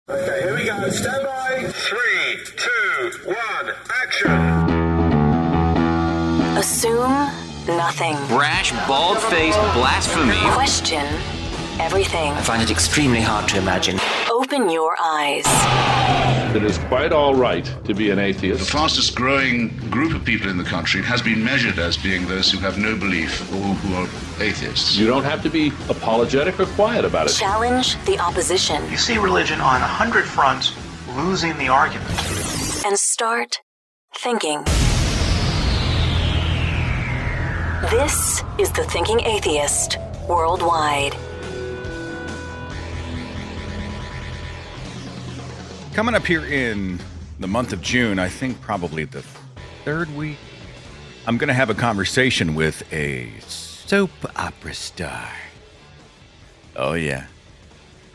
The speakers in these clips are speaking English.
Okay, here we go. Stand by. 3, 2, 1, action. Assume nothing. Brash, bald-faced blasphemy. Question everything. I find it extremely hard to imagine. Open your eyes. It is quite all right to be an atheist. The fastest growing group of people in the country has been measured as being those who have no belief or who are atheists. You don't have to be apologetic or quiet about it. Challenge the opposition. You see religion on 100 fronts losing the argument. And start thinking. This is The Thinking Atheist Worldwide. Coming up here in the month of June, I think probably the third week, I'm going to have a conversation with a soap opera star. Oh, yeah.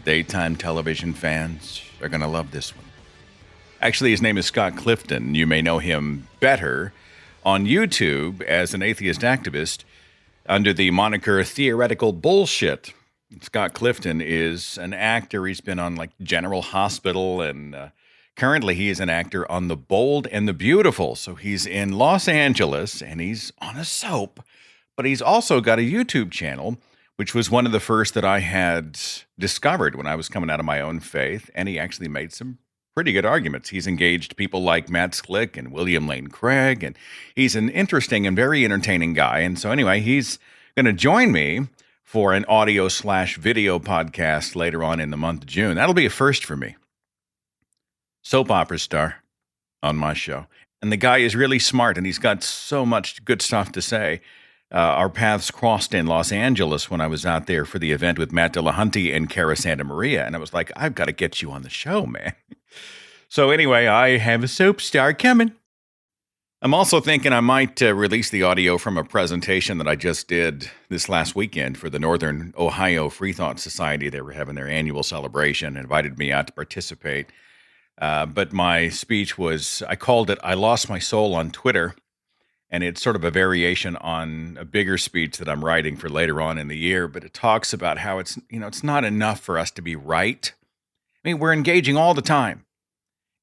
Daytime television fans are going to love this one. Actually, his name is Scott Clifton. You may know him better on YouTube as an atheist activist under the moniker Theoretical Bullshit. Scott Clifton is an actor. He's been on like General Hospital, and currently he is an actor on The Bold and the Beautiful. So he's in Los Angeles and he's on a soap, but he's also got a YouTube channel, which was one of the first that I had discovered when I was coming out of my own faith. And he actually made some pretty good arguments. He's engaged people like Matt Slick and William Lane Craig, and he's an interesting and very entertaining guy. And so anyway, he's going to join me for an audio/video podcast later on in the month of June. That'll be a first for me. Soap opera star on my show. And the guy is really smart, and he's got so much good stuff to say. Our paths crossed in Los Angeles when I was out there for the event with Matt Dillahunty and Cara Santa Maria. And I was like, I've got to get you on the show, man. So anyway, I have a soap star coming. I'm also thinking I might release the audio from a presentation that I just did this last weekend for the Northern Ohio Free Thought Society. They were having their annual celebration and invited me out to participate. But my speech was, I called it, I Lost My Soul on Twitter. And it's sort of a variation on a bigger speech that I'm writing for later on in the year. But it talks about how it's not enough for us to be right. I mean, we're engaging all the time.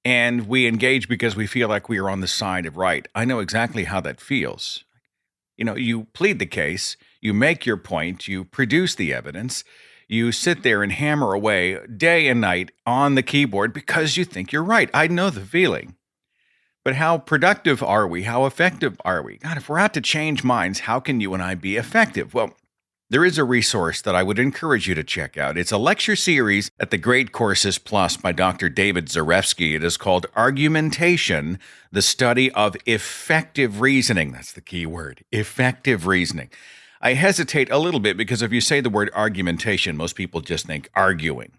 And we engage because we feel like we are on the side of right. I know exactly how that feels. You plead the case, you make your point, you produce the evidence, you sit there and hammer away day and night on the keyboard because you think you're right. I know the feeling. But how productive are we? How effective are we? God, if we're out to change minds, how can you and I be effective? Well, there is a resource that I would encourage you to check out. It's a lecture series at the Great Courses Plus by Dr. David Zarefsky. It is called Argumentation, the Study of Effective Reasoning. That's the key word, effective reasoning. I hesitate a little bit because if you say the word argumentation, most people just think arguing,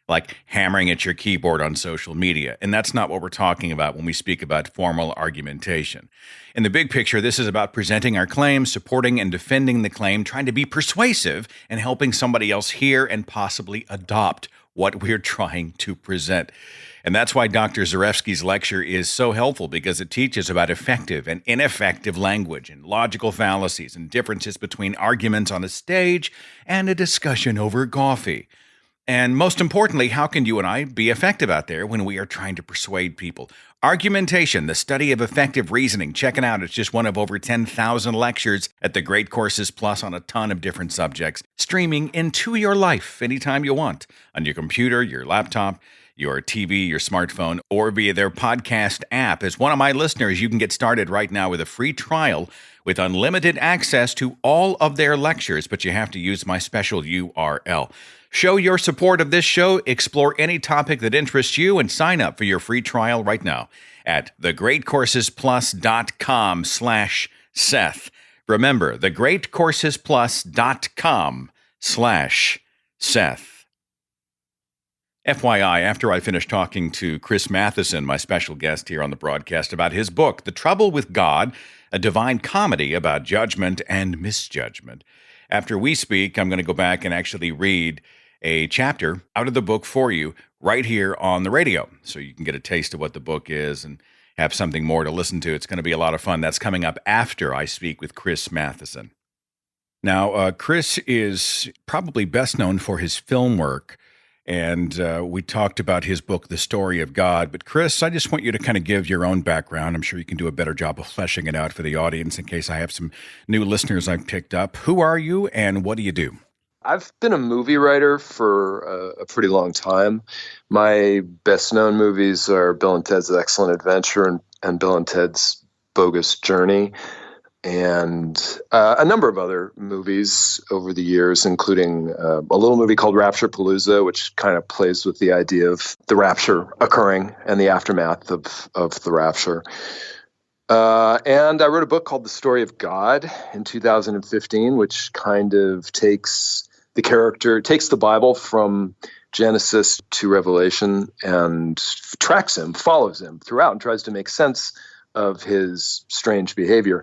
like hammering at your keyboard on social media. And that's not what we're talking about when we speak about formal argumentation. In the big picture, this is about presenting our claim, supporting and defending the claim, trying to be persuasive, and helping somebody else hear and possibly adopt what we're trying to present. And that's why Dr. Zarefsky's lecture is so helpful, because it teaches about effective and ineffective language and logical fallacies and differences between arguments on a stage and a discussion over coffee. And most importantly, how can you and I be effective out there when we are trying to persuade people? Argumentation, the study of effective reasoning. Check it out. It's just one of over 10,000 lectures at the Great Courses Plus on a ton of different subjects, streaming into your life anytime you want, on your computer, your laptop, your TV, your smartphone, or via their podcast app. As one of my listeners, you can get started right now with a free trial with unlimited access to all of their lectures, but you have to use my special URL. Show your support of this show, explore any topic that interests you, and sign up for your free trial right now at thegreatcoursesplus.com/Seth. Remember, thegreatcoursesplus.com/Seth. FYI, after I finished talking to Chris Matheson, my special guest here on the broadcast, about his book, The Trouble with God, a divine comedy about judgment and misjudgment. After we speak, I'm going to go back and actually read a chapter out of the book for you right here on the radio, so you can get a taste of what the book is and have something more to listen to. It's going to be a lot of fun. That's coming up after I speak with Chris Matheson. Now, Chris is probably best known for his film work, And we talked about his book, The Story of God. But Chris, I just want you to kind of give your own background. I'm sure you can do a better job of fleshing it out for the audience in case I have some new listeners I've picked up. Who are you and what do you do? I've been a movie writer for a pretty long time. My best-known movies are Bill and Ted's Excellent Adventure and Bill and Ted's Bogus Journey, and a number of other movies over the years, including a little movie called Rapturepalooza, which kind of plays with the idea of the rapture occurring and the aftermath of the rapture. And I wrote a book called The Story of God in 2015, which kind of takes the Bible from Genesis to Revelation and tracks him, follows him throughout, and tries to make sense of his strange behavior.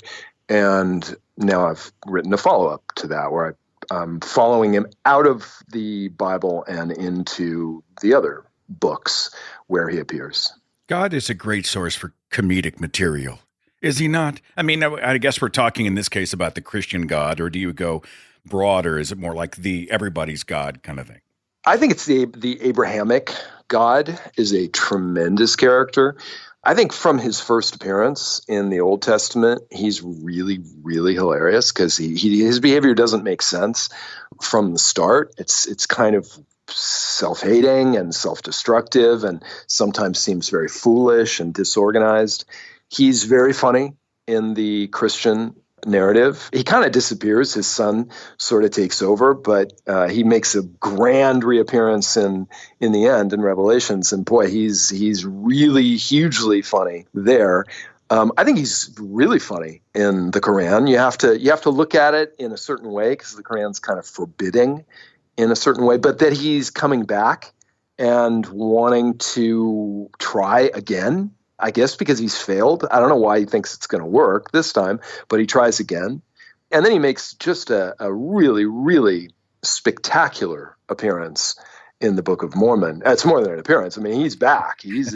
And now I've written a follow-up to that where I'm following him out of the Bible and into the other books where he appears. God is a great source for comedic material, is he not? I mean, I guess we're talking in this case about the Christian God, or do you go broader? Is it more like the everybody's God kind of thing? I think it's the Abrahamic God is a tremendous character. I think from his first appearance in the Old Testament, he's really, really hilarious because his behavior doesn't make sense from the start. It's kind of self-hating and self-destructive and sometimes seems very foolish and disorganized. He's very funny in the Christian narrative. He kind of disappears. His son sort of takes over, but he makes a grand reappearance in the end in Revelations. And boy, he's really hugely funny there. I think he's really funny in the Quran. You have to look at it in a certain way because the Quran's kind of forbidding in a certain way, but that he's coming back and wanting to try again. I guess because he's failed. I don't know why he thinks it's going to work this time, but he tries again. And then he makes just a really, really spectacular appearance in the Book of Mormon. It's more than an appearance. I mean, he's back. He's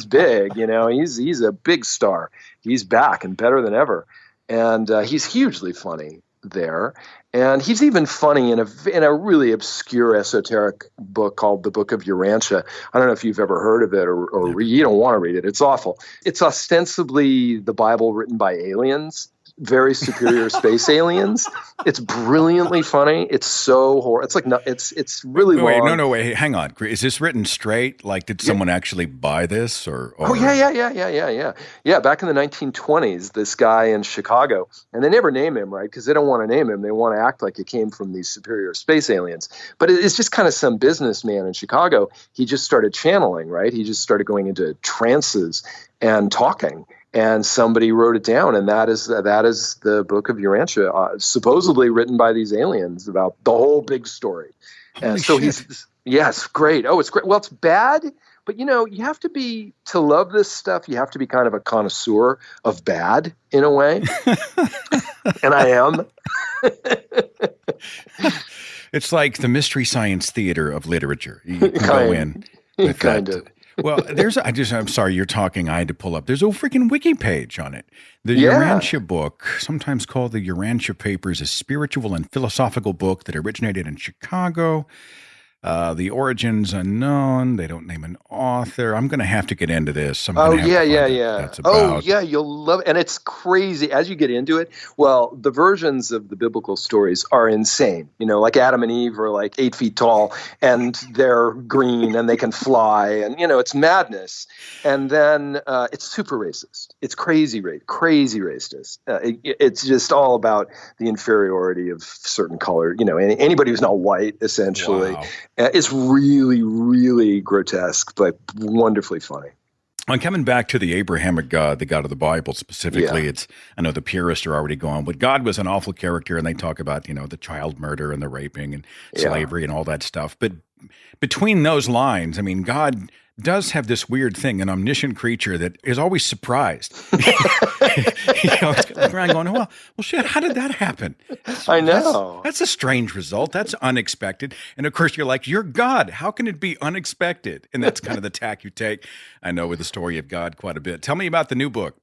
big, you know, he's a big star. He's back and better than ever. And he's hugely funny there. And he's even funny in a really obscure esoteric book called the Book of Urantia. I don't know if you've ever heard of it or you don't want to read it. It's awful. It's ostensibly the Bible written by aliens, very superior space aliens. It's brilliantly funny. It's so horrible. It's like it's really long. No, wait. Hang on. Is this written straight? Like, did someone actually buy this or? Oh yeah. Yeah, back in the 1920s, this guy in Chicago, and they never name him, right? Because they don't want to name him. They want to act like it came from these superior space aliens. But it's just kind of some businessman in Chicago. He just started channeling, right? He just started going into trances and talking. And somebody wrote it down, and that is the Book of Urantia, supposedly written by these aliens about the whole big story. And so it's great. Oh, it's great. Well, it's bad, but you have to love this stuff. You have to be kind of a connoisseur of bad in a way, and I am. It's like the Mystery Science Theater of literature. You can go in with kind that. of. Well, I'm sorry, you're talking. I had to pull up. There's a freaking wiki page on it. The Urantia book, sometimes called the Urantia Paper, is a spiritual and philosophical book that originated in Chicago. The origins unknown. They don't name an author. I'm going to have to get into this. Yeah. That's about. Oh yeah, you'll love it. And it's crazy as you get into it. Well, the versions of the biblical stories are insane. Like Adam and Eve are like 8 feet tall and they're green and they can fly and it's madness. And then it's super racist. It's crazy racist. It's just all about the inferiority of certain color. Anybody who's not white, essentially. Wow. It's really, really grotesque, but wonderfully funny. And coming back to the Abrahamic God, the God of the Bible specifically, I know the purists are already going, but God was an awful character, and they talk about, the child murder and the raping and slavery and all that stuff. But between those lines, I mean, God does have this weird thing, an omniscient creature that is always surprised. It's going around going, well, shit, how did that happen? I know. That's a strange result. That's unexpected. And of course, you're like, you're God. How can it be unexpected? And that's kind of the tack you take. I know with the story of God quite a bit. Tell me about the new book.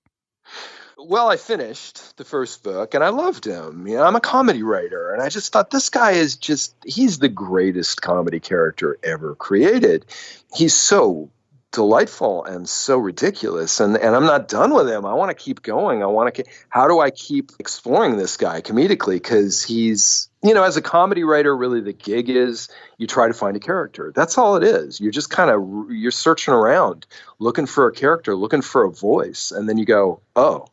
Well, I finished the first book and I loved him. I'm a comedy writer, and I just thought this guy he's the greatest comedy character ever created. He's so delightful and so ridiculous, and I'm not done with him. I want to keep going. How do I keep exploring this guy comedically? Because he's, as a comedy writer, really the gig is you try to find a character. That's all it is. You're just you're searching around, looking for a character, looking for a voice, and then you go, oh,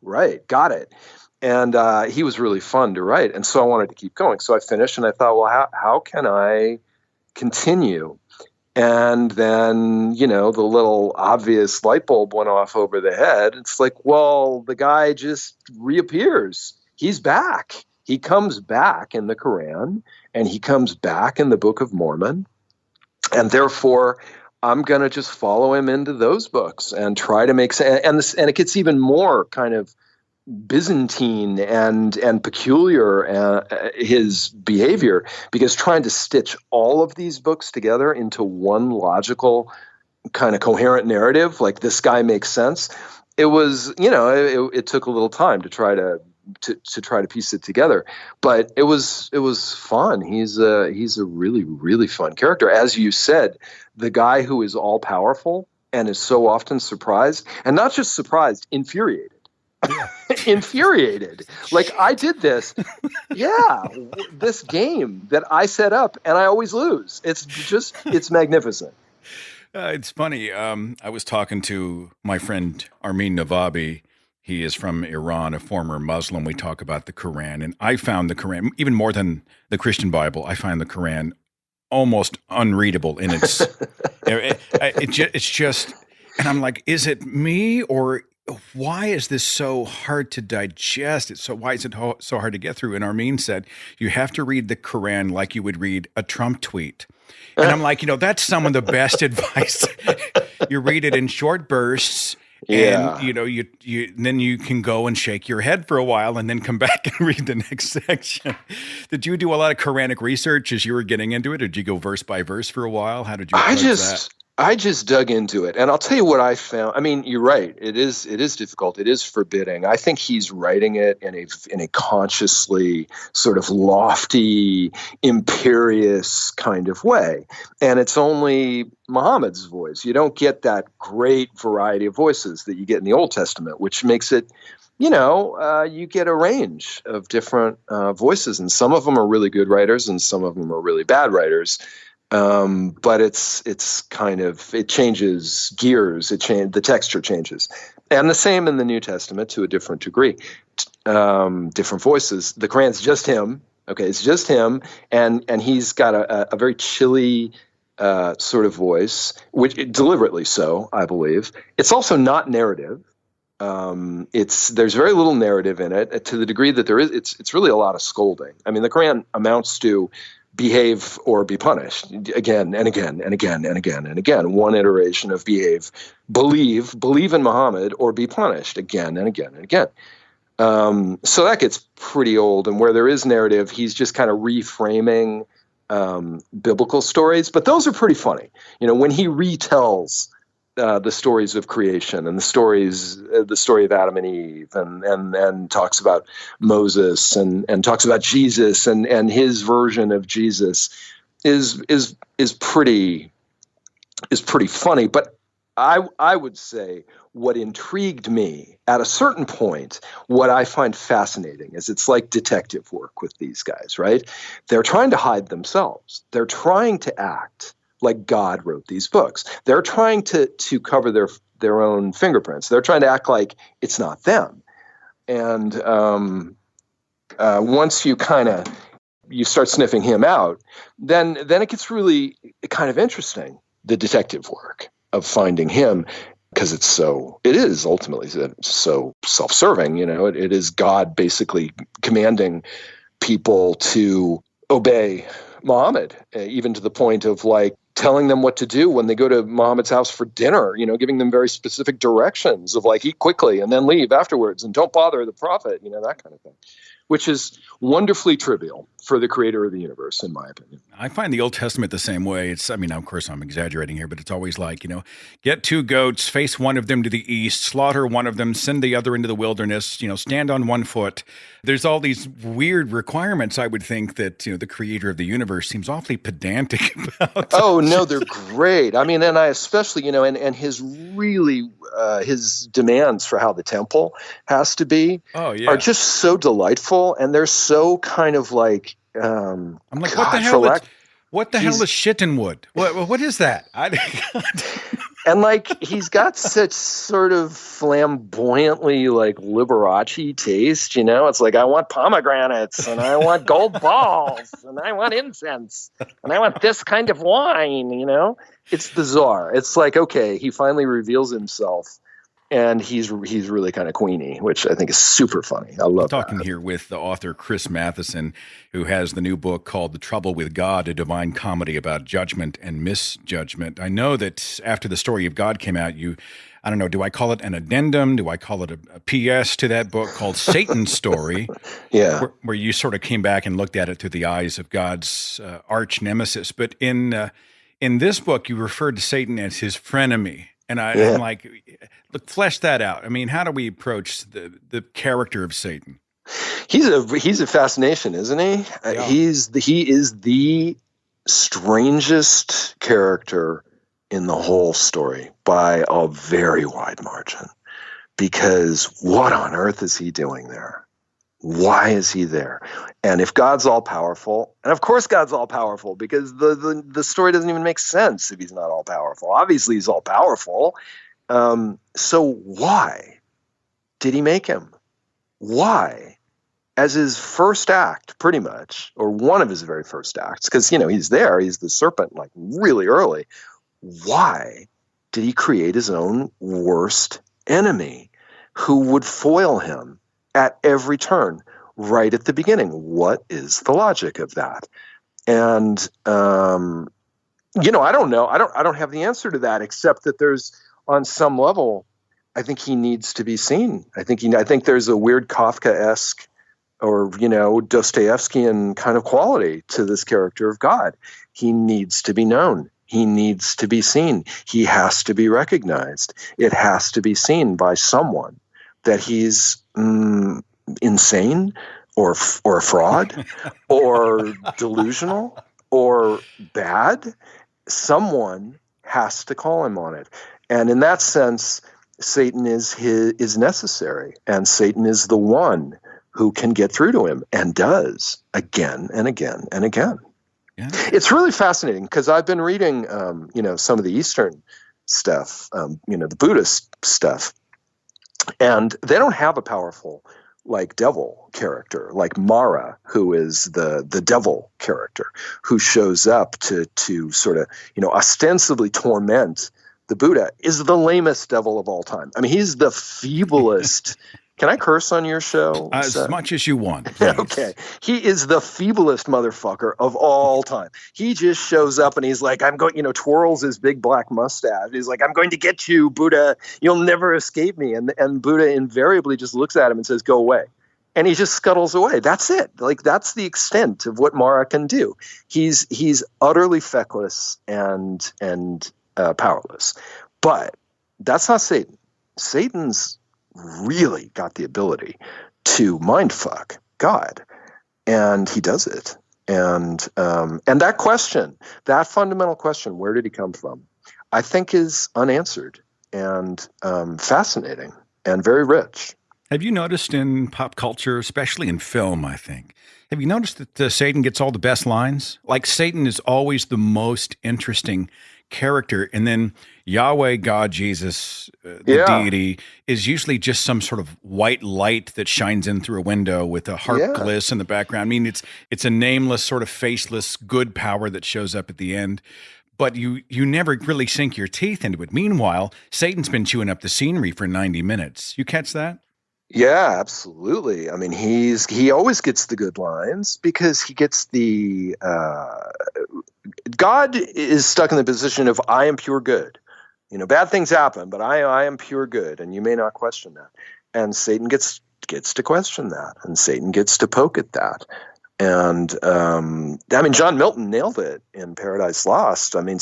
right, got it. And he was really fun to write, and so I wanted to keep going. So I finished, and I thought, well, how can I continue? And then, the little obvious light bulb went off over the head. It's like, well, the guy just reappears. He's back. He comes back in the Quran, and he comes back in the Book of Mormon. And therefore, I'm going to just follow him into those books and try to make sense. And it gets even more kind of Byzantine and peculiar, his behavior, because trying to stitch all of these books together into one logical kind of coherent narrative, like this guy makes sense. It was, it took a little time to try to piece it together, but it was fun. He's a really, really fun character. As you said, the guy who is all powerful and is so often surprised, and not just surprised, infuriated. Yeah. Infuriated. Like, I did this. Yeah. This game that I set up and I always lose. It's magnificent. It's funny. I was talking to my friend Armin Navabi. He is from Iran, a former Muslim. We talk about the Quran, and I found the Quran, even more than the Christian Bible, I find the Quran almost unreadable in its, it's just, and I'm like, is it me, or why is this so hard to digest? Why is it so hard to get through? And Armin said, you have to read the Quran like you would read a Trump tweet. And I'm like, that's some of the best advice. You read it in short bursts. Yeah. And, then you can go and shake your head for a while and then come back and read the next section. Did you do a lot of Quranic research as you were getting into it? Or did you go verse by verse for a while? How did you approach that? I just dug into it, and I'll tell you what I found. I mean, you're right. It is difficult. It is forbidding. I think he's writing it in a consciously sort of lofty, imperious kind of way, and it's only Muhammad's voice. You don't get that great variety of voices that you get in the Old Testament, which makes it, you get a range of different voices, and some of them are really good writers, and some of them are really bad writers. But it's kind of, it changes gears. The texture changes, and the same in the New Testament to a different degree. Different voices. The Quran's just him. Okay, it's just him, and he's got a very chilly sort of voice, which deliberately so, I believe. It's also not narrative. There's very little narrative in it, to the degree that there is. It's really a lot of scolding. I mean, the Quran amounts to behave or be punished again and again and again and again and again. One iteration of behave, believe in Muhammad, or be punished again and again and again. So that gets pretty old. And where there is narrative, he's just kind of reframing biblical stories. But those are pretty funny. When he retells the stories of creation and the story of Adam and Eve, and talks about Moses and talks about Jesus and his version of Jesus is pretty funny. But I would say what intrigued me at a certain point, what I find fascinating is it's like detective work with these guys, right? They're trying to hide themselves. They're trying to act like God wrote these books. They're trying to cover their own fingerprints. They're trying to act like it's not them. And once you start sniffing him out, then it gets really kind of interesting, the detective work of finding him, because it is ultimately so self-serving. It is God basically commanding people to obey Muhammad, even to the point of telling them what to do when they go to Muhammad's house for dinner, giving them very specific directions of eat quickly and then leave afterwards and don't bother the prophet, that kind of thing. which is wonderfully trivial for the creator of the universe, in my opinion. I find the Old Testament the same way. Of course, I'm exaggerating here, but it's always like, get 2 goats, face one of them to the east, slaughter one of them, send the other into the wilderness, stand on 1 foot. There's all these weird requirements, I would think, that, the creator of the universe seems awfully pedantic about. Oh, no, they're great. I mean, and I especially, and his really, his demands for how the temple has to be are just so delightful. And they're so kind of like, I'm like, what the hell is Shittenwood? What is that? And like, he's got such sort of flamboyantly like Liberace taste, It's like, I want pomegranates, and I want gold balls, and I want incense, and I want this kind of wine, It's bizarre. It's like, okay, he finally reveals himself. And he's really kind of queenie, which I think is super funny. I love talking here with the author Chris Matheson, who has the new book called The Trouble with God, a divine comedy about judgment and misjudgment. I know that after The Story of God came out, I don't know, do I call it an addendum? Do I call it a PS to that book called Satan's Story? Yeah. Where you sort of came back and looked at it through the eyes of God's arch nemesis. But in this book, you referred to Satan as his frenemy. And I'm like, look, flesh that out. I mean, how do we approach the character of Satan? He's a fascination, isn't he? Yeah. He is the strangest character in the whole story by a very wide margin. Because what on earth is he doing there? Why is he there? And if God's all powerful, and of course God's all powerful, because the story doesn't even make sense if he's not all powerful. Obviously he's all powerful. So why did he make him? Why? As his first act, pretty much, or one of his very first acts, because he's there, he's the serpent like really early. Why did he create his own worst enemy who would foil him at every turn, right at the beginning? What is the logic of that? And I don't know. I don't have the answer to that, except that there's, on some level, I think he needs to be seen. I think there's a weird Kafkaesque or Dostoevskian kind of quality to this character of God. He needs to be known. He needs to be seen. He has to be recognized. It has to be seen by someone that he's insane or a fraud or delusional or bad. Someone has to call him on it. And in that sense, Satan is necessary, and Satan is the one who can get through to him, and does again and again and again. Yeah. It's really fascinating because I've been reading some of the Eastern stuff, the Buddhist stuff. And they don't have a powerful like devil character, like Mara, who is the devil character, who shows up to sort of, ostensibly torment the Buddha, is the lamest devil of all time. I mean, he's the feeblest. Can I curse on your show? As much as you want. Okay. He is the feeblest motherfucker of all time. He just shows up and he's like, I'm going, twirls his big black mustache. He's like, I'm going to get you, Buddha. You'll never escape me. And Buddha invariably just looks at him and says, go away. And he just scuttles away. That's it. Like, that's the extent of what Mara can do. He's utterly feckless and powerless. But that's not Satan. Satan's really got the ability to mindfuck God, and he does it. And that question, that fundamental question, where did he come from, I think is unanswered and fascinating and very rich. Have you noticed in pop culture, especially in film, I think, have you noticed that Satan gets all the best lines? Like, Satan is always the most interesting character, and then Yahweh, God, Jesus, the deity, is usually just some sort of white light that shines in through a window with a heart gliss in the background. I mean, it's a nameless, sort of faceless, good power that shows up at the end, but you never really sink your teeth into it. Meanwhile, Satan's been chewing up the scenery for 90 minutes. You catch that? Yeah, absolutely. I mean, he always gets the good lines because he gets the God is stuck in the position of, I am pure good. Bad things happen, but I am pure good, and you may not question that. And Satan gets gets to question that, and Satan gets to poke at that. And I mean, John Milton nailed it in Paradise Lost. I mean,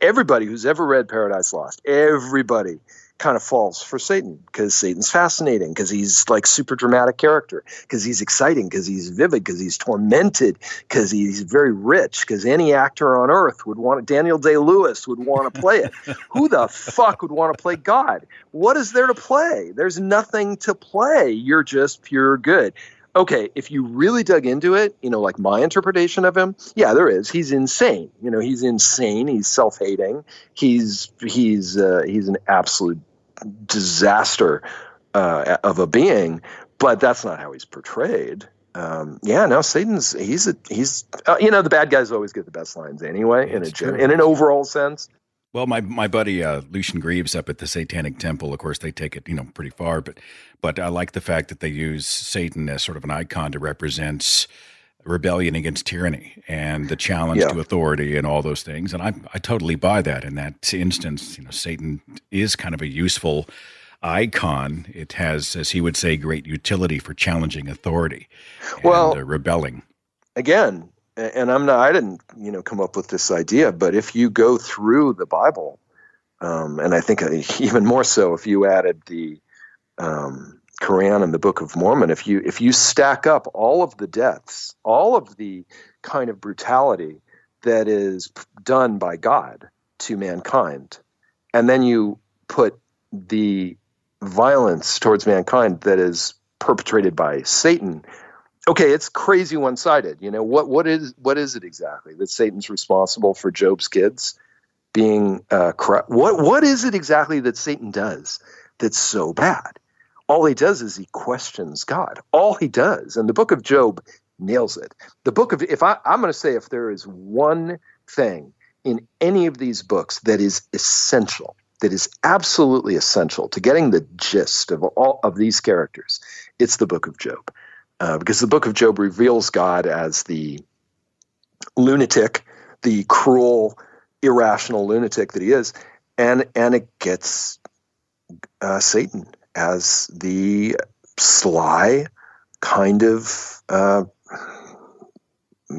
everybody who's ever read Paradise Lost, everybody kind of falls for Satan, because Satan's fascinating, because he's like super dramatic character, because he's exciting, because he's vivid, because he's tormented, because he's very rich, because any actor on earth would want it. Daniel Day-Lewis would want to play it. Who the fuck would want to play God? What is there to play? There's nothing to play. You're just pure good. Okay, if you really dug into it, like my interpretation of him, yeah, there is. He's insane. He's insane. He's self-hating. He's an absolute disaster of a being. But that's not how he's portrayed. Satan's the bad guys always get the best lines anyway, in an overall sense. Well, my buddy Lucian Greaves up at the Satanic Temple, of course, they take it pretty far, but I like the fact that they use Satan as sort of an icon to represent rebellion against tyranny and the challenge to authority and all those things, and I totally buy that. In that instance, Satan is kind of a useful icon. It has, as he would say, great utility for challenging authority and rebelling. Again. And I didn't, come up with this idea, but if you go through the Bible, and I think even more so if you added the Quran and the Book of Mormon, if you stack up all of the deaths, all of the kind of brutality that is done by God to mankind, and then you put the violence towards mankind that is perpetrated by Satan. Okay, it's crazy one-sided. What is it exactly that Satan's responsible for Job's kids being corrupt? What is it exactly that Satan does that's so bad? All he does is he questions God. All he does, and the Book of Job nails it. The book of I'm going to say, if there is one thing in any of these books that is essential, that is absolutely essential to getting the gist of all of these characters, it's the Book of Job. Because the Book of Job reveals God as the lunatic, the cruel, irrational lunatic that he is, and it gets Satan as the sly kind of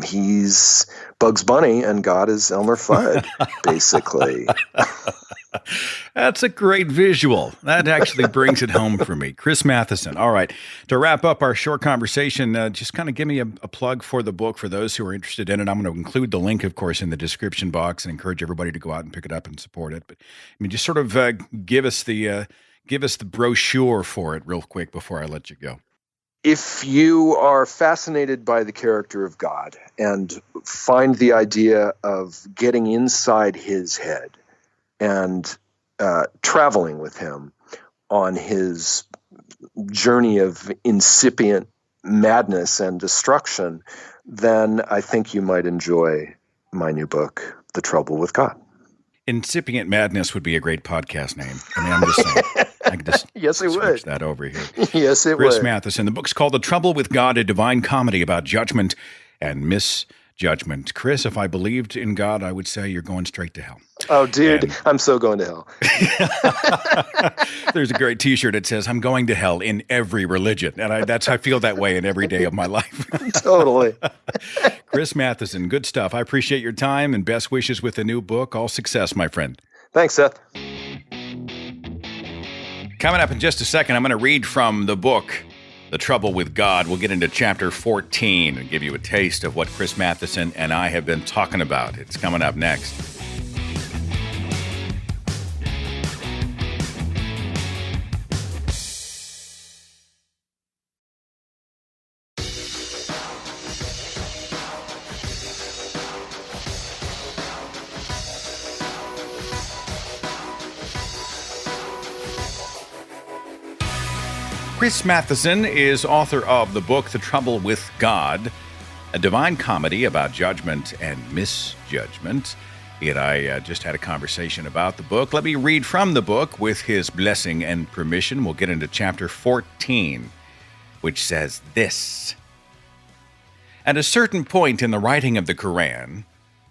he's Bugs Bunny and God is Elmer Fudd, basically. That's a great visual. That actually brings it home for me. Chris Matheson. All right. To wrap up our short conversation, just kind of give me a plug for the book for those who are interested in it. I'm going to include the link, of course, in the description box and encourage everybody to go out and pick it up and support it. But just sort of give us the brochure for it real quick before I let you go. If you are fascinated by the character of God and find the idea of getting inside his head and traveling with him on his journey of incipient madness and destruction, then I think you might enjoy my new book, The Trouble with God. Incipient Madness would be a great podcast name. I'm just saying. I could just yes, it switch would. that over here. Yes, it Chris would. Matheson. The book's called The Trouble with God, a divine comedy about judgment and misjudgment. Chris, if I believed in God, I would say you're going straight to hell. Oh, dude, I'm so going to hell. There's a great T-shirt that says, I'm going to hell in every religion. And I feel that way in every day of my life. Totally. Chris Matheson, good stuff. I appreciate your time and best wishes with the new book. All success, my friend. Thanks, Seth. Coming up in just a second, I'm going to read from the book, The Trouble with God. We'll get into chapter 14 and give you a taste of what Chris Matheson and I have been talking about. It's coming up next. Chris Matheson is author of the book, The Trouble with God, a divine comedy about judgment and misjudgment. He and I just had a conversation about the book. Let me read from the book with his blessing and permission. We'll get into chapter 14, which says this. At a certain point in the writing of the Quran,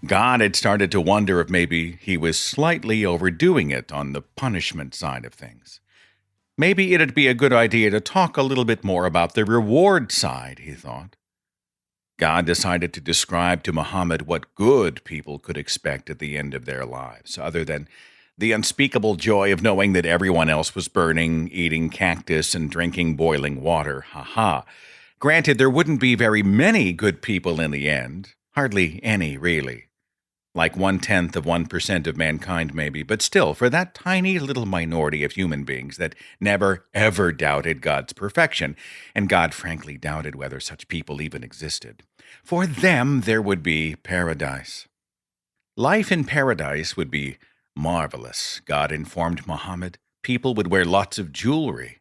God had started to wonder if maybe he was slightly overdoing it on the punishment side of things. Maybe it'd be a good idea to talk a little bit more about the reward side, he thought. God decided to describe to Muhammad what good people could expect at the end of their lives, other than the unspeakable joy of knowing that everyone else was burning, eating cactus, and drinking boiling water. Ha. Granted, there wouldn't be very many good people in the end. Hardly any, really. Like 0.1% of mankind, maybe, but still, for that tiny little minority of human beings that never, ever doubted God's perfection, and God frankly doubted whether such people even existed, for them there would be paradise. Life in paradise would be marvelous, God informed Muhammad. People would wear lots of jewelry.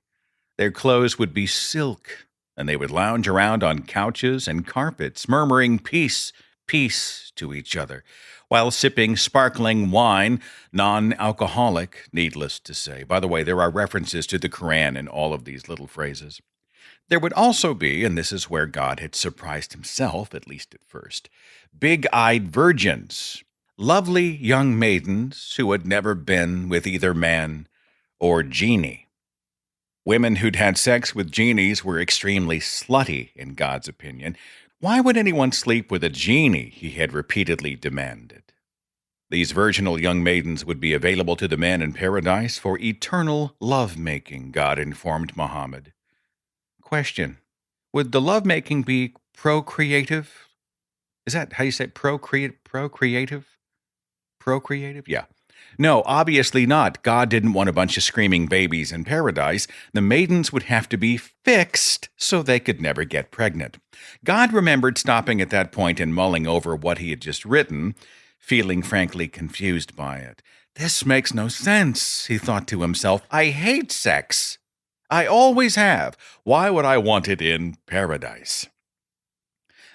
Their clothes would be silk, and they would lounge around on couches and carpets, murmuring peace, peace to each other, while sipping sparkling wine, non-alcoholic, needless to say. By the way, there are references to the Quran in all of these little phrases. There would also be, and this is where God had surprised himself, at least at first, big-eyed virgins, lovely young maidens who had never been with either man or genie. Women who'd had sex with genies were extremely slutty, in God's opinion. Why would anyone sleep with a genie, he had repeatedly demanded. These virginal young maidens would be available to the men in paradise for eternal love-making, God informed Muhammad. Question: would the love-making be procreative? Is that how you say it? Procreative? Procreative? Yeah. No, obviously not. God didn't want a bunch of screaming babies in paradise. The maidens would have to be fixed so they could never get pregnant. God remembered stopping at that point and mulling over what he had just written, feeling frankly confused by it. This makes no sense, he thought to himself. I hate sex. I always have. Why would I want it in paradise?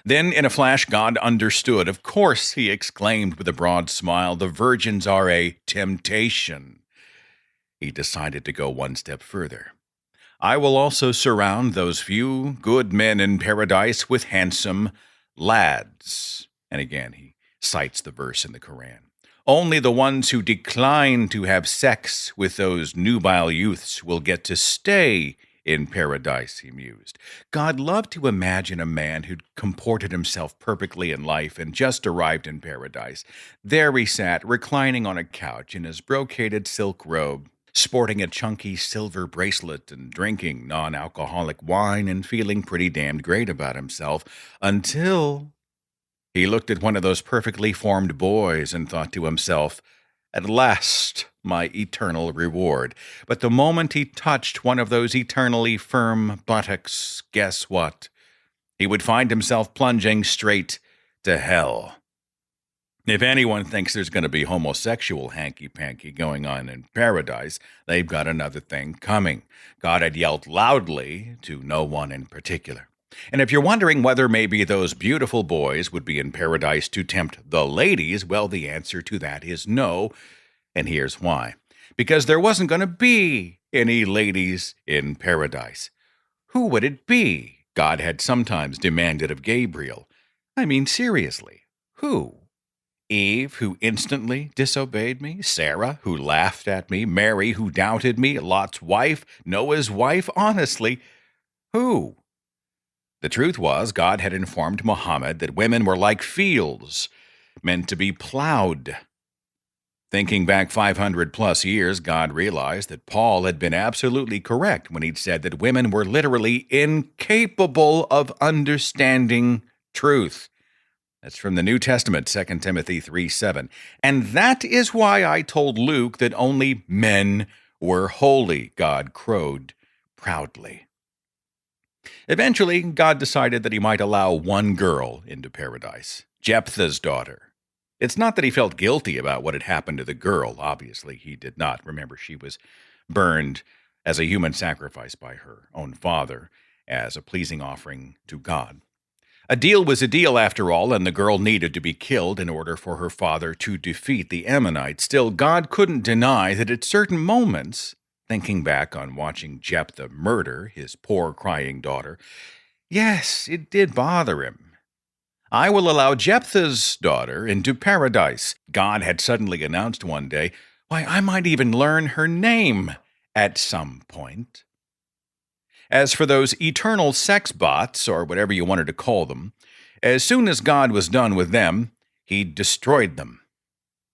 Then, in a flash, God understood. Of course, he exclaimed with a broad smile, the virgins are a temptation. He decided to go one step further. I will also surround those few good men in paradise with handsome lads. And again, he cites the verse in the Quran. Only the ones who decline to have sex with those nubile youths will get to stay in paradise, he mused. God loved to imagine a man who'd comported himself perfectly in life and just arrived in paradise. There he sat, reclining on a couch in his brocaded silk robe, sporting a chunky silver bracelet and drinking non-alcoholic wine and feeling pretty damned great about himself, until he looked at one of those perfectly formed boys and thought to himself, at last, my eternal reward. But the moment he touched one of those eternally firm buttocks, guess what? He would find himself plunging straight to hell. If anyone thinks there's going to be homosexual hanky-panky going on in paradise, they've got another thing coming. God had yelled loudly to no one in particular. And if you're wondering whether maybe those beautiful boys would be in paradise to tempt the ladies, well, the answer to that is no, and here's why. Because there wasn't going to be any ladies in paradise. Who would it be? God had sometimes demanded of Gabriel. I mean, seriously, who? Eve, who instantly disobeyed me? Sarah, who laughed at me? Mary, who doubted me? Lot's wife? Noah's wife? Honestly, who? The truth was, God had informed Muhammad that women were like fields, meant to be plowed. Thinking back 500 plus years, God realized that Paul had been absolutely correct when he'd said that women were literally incapable of understanding truth. That's from the New Testament, 2 Timothy 3:7. And that is why I told Luke that only men were holy, God crowed proudly. Eventually, God decided that he might allow one girl into paradise, Jephthah's daughter. It's not that he felt guilty about what had happened to the girl. Obviously, he did not. Remember, she was burned as a human sacrifice by her own father as a pleasing offering to God. A deal was a deal, after all, and the girl needed to be killed in order for her father to defeat the Ammonites. Still, God couldn't deny that at certain moments, thinking back on watching Jephthah murder his poor crying daughter, yes, it did bother him. I will allow Jephthah's daughter into paradise. God had suddenly announced one day, why, I might even learn her name at some point. As for those eternal sex bots, or whatever you wanted to call them, as soon as God was done with them, he destroyed them.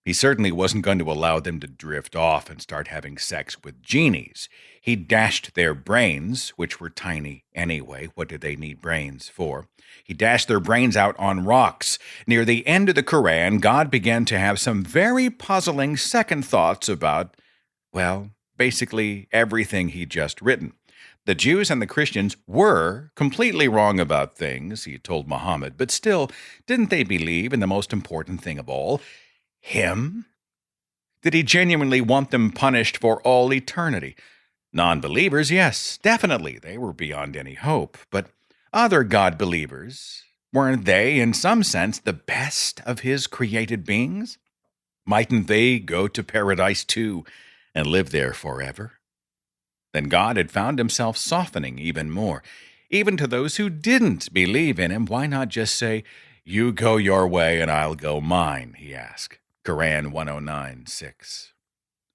He certainly wasn't going to allow them to drift off and start having sex with genies. He dashed their brains, which were tiny anyway. What did they need brains for? He dashed their brains out on rocks. Near the end of the Quran, God began to have some very puzzling second thoughts about, well, basically everything he'd just written. The Jews and the Christians were completely wrong about things, he told Muhammad, but still, didn't they believe in the most important thing of all, him? Did he genuinely want them punished for all eternity? Non-believers, yes, definitely, they were beyond any hope, but other God-believers, weren't they, in some sense, the best of his created beings? Mightn't they go to paradise too and live there forever? Then God had found himself softening even more. Even to those who didn't believe in him, why not just say, "You go your way and I'll go mine," he asked. Quran 109:6.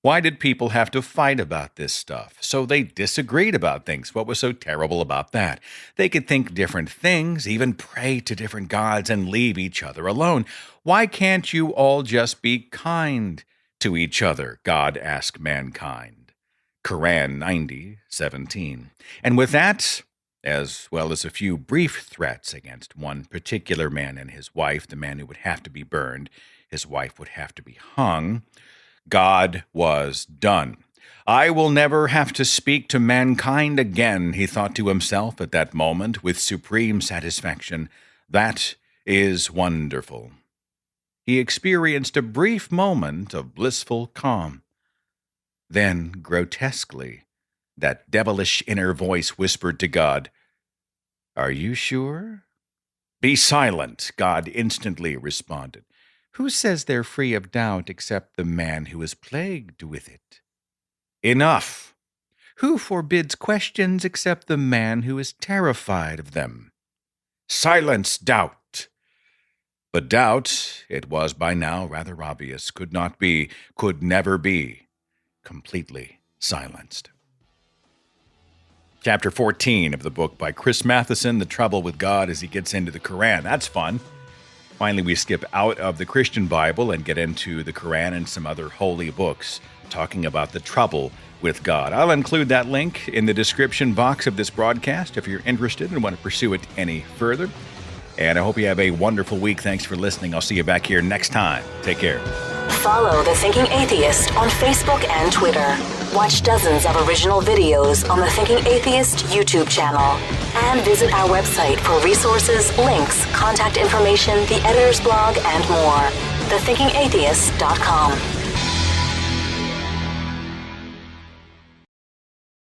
Why did people have to fight about this stuff? So they disagreed about things. What was so terrible about that? They could think different things, even pray to different gods and leave each other alone. Why can't you all just be kind to each other? God asked mankind. Quran 90:17. And with that, as well as a few brief threats against one particular man and his wife, the man who would have to be burned, his wife would have to be hung, God was done. I will never have to speak to mankind again, he thought to himself at that moment with supreme satisfaction. That is wonderful. He experienced a brief moment of blissful calm. Then, grotesquely, that devilish inner voice whispered to God, "Are you sure?" "Be silent," God instantly responded. "Who says they're free of doubt except the man who is plagued with it?" "Enough." "Who forbids questions except the man who is terrified of them?" "Silence doubt." But doubt, it was by now rather obvious, could never be completely silenced. Chapter 14 of the book by Chris Matheson, The Trouble with God as he gets into the Quran. That's fun. Finally, we skip out of the Christian Bible and get into the Quran and some other holy books, talking about the trouble with God. I'll include that link in the description box of this broadcast if you're interested and want to pursue it any further. And I hope you have a wonderful week. Thanks for listening. I'll see you back here next time. Take care. Follow The Thinking Atheist on Facebook and Twitter. Watch dozens of original videos on the Thinking Atheist YouTube channel. And visit our website for resources, links, contact information, the editor's blog, and more. thethinkingatheist.com.